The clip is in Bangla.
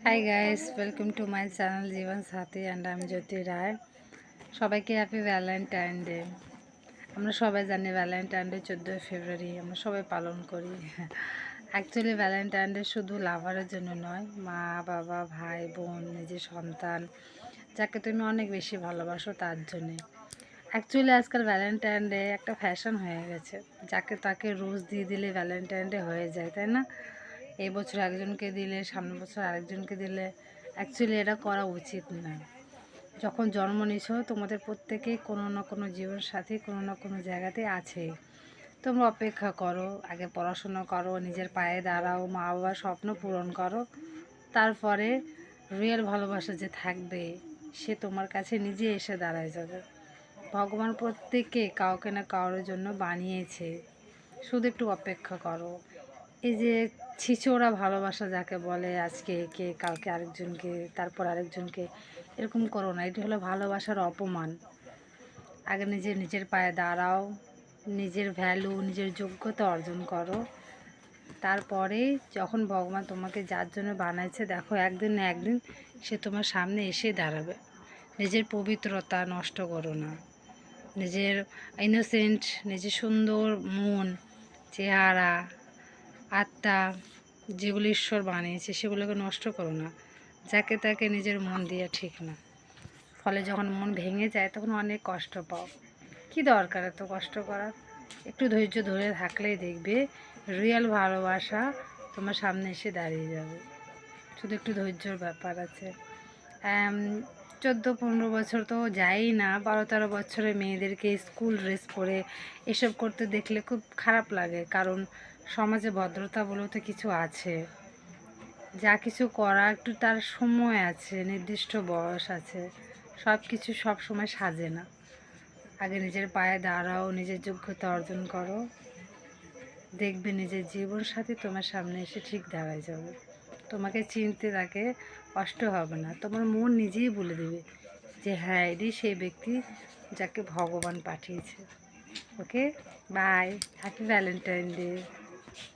High guys, welcome to my channel Jibon Sathi and আমি জ্যোতি রায়। সবাইকে হ্যাপি ভ্যালেন্টাইন ডে। আমরা সবাই জানি ভ্যালেন্টাইন ডে 14 ফেব্রুয়ারি আমরা সবাই পালন করি। অ্যাকচুয়ালি ভ্যালেন্টাইন ডে শুধু লাভারের জন্য নয়, মা বাবা ভাই বোন নিজের সন্তান যাকে তুমি অনেক বেশি ভালোবাসো তার জন্যে। অ্যাকচুয়ালি আজকাল ভ্যালেন্টাইন ডে একটা ফ্যাশন হয়ে গেছে, যাকে তাকে রোজ দিয়ে দিলে ভ্যালেন্টাইন ডে হয়ে যায়, তাই না? এই বছর একজনকে দিলে সামনের বছর আরেকজনকে দিলে অ্যাকচুয়ালি এটা করা উচিত না। যখন জন্ম নিয়েছো তোমাদের প্রত্যেকেই কোনো না কোনো জীবনসাথী কোনো না কোনো জায়গাতে আছে। তোমরা অপেক্ষা করো, আগে পড়াশোনা করো, নিজের পায়ে দাঁড়াও, মা বাবার স্বপ্ন পূরণ করো, তারপরে রিয়েল ভালোবাসা যে থাকবে সে তোমার কাছে নিজে এসে দাঁড়ায় যাবে। ভগবান প্রত্যেককে কাউকে না কারোর জন্য বানিয়েছে, শুধু একটু অপেক্ষা করো। এই যে ছিচোড়া ভালোবাসা যাকে বলে, আজকে একে কালকে আরেকজনকে তারপর আরেকজনকে, এরকম করো না। এটি হলো ভালোবাসার অপমান। আগে নিজের পায়ে দাঁড়াও, নিজের ভ্যালু নিজের যোগ্যতা অর্জন করো, তারপরে যখন ভগবান তোমাকে যার জন্য বানাইছে দেখো একদিন না একদিন সে তোমার সামনে এসে দাঁড়াবে। নিজের পবিত্রতা নষ্ট করো না, নিজের ইনোসেন্ট, নিজের সুন্দর মন, চেহারা, আত্মা যেগুলো ঈশ্বর বানিয়েছে সেগুলোকে নষ্ট করো না। যাকে তাকে নিজের মন দিয়ে ঠিক না, ফলে যখন মন ভেঙে যায় তখন অনেক কষ্ট পাও। কি দরকার এত কষ্ট করার? একটু ধৈর্য ধরে থাকলেই দেখবে রিয়েল ভালোবাসা তোমার সামনে এসে দাঁড়িয়ে যাবে। শুধু একটু ধৈর্যর ব্যাপার আছে। 14-15 বছর তো যাই না, 12-13 বছরের মেয়েদেরকে স্কুল ড্রেস পরে এসব করতে দেখলে খুব খারাপ লাগে। কারণ সমাজে ভদ্রতা বলেও তো কিছু আছে, যা কিছু করা একটু তার সময় আছে, নির্দিষ্ট বয়স আছে, সব কিছু সব সময় সাজে না। আগে নিজের পায়ে দাঁড়াও, নিজের যোগ্যতা অর্জন করো, দেখবে নিজের জীবনসাথী তোমার সামনে এসে ঠিক দাঁড়ায় যাবে। তোমাকে চিনতে তাকে কষ্ট হবে না, তোমার মন নিজেই বলে দেবে যে হ্যাঁ এটি সেই ব্যক্তি যাকে ভগবান পাঠিয়েছে। ওকে, বাই, হ্যাপি ভ্যালেন্টাইন ডে।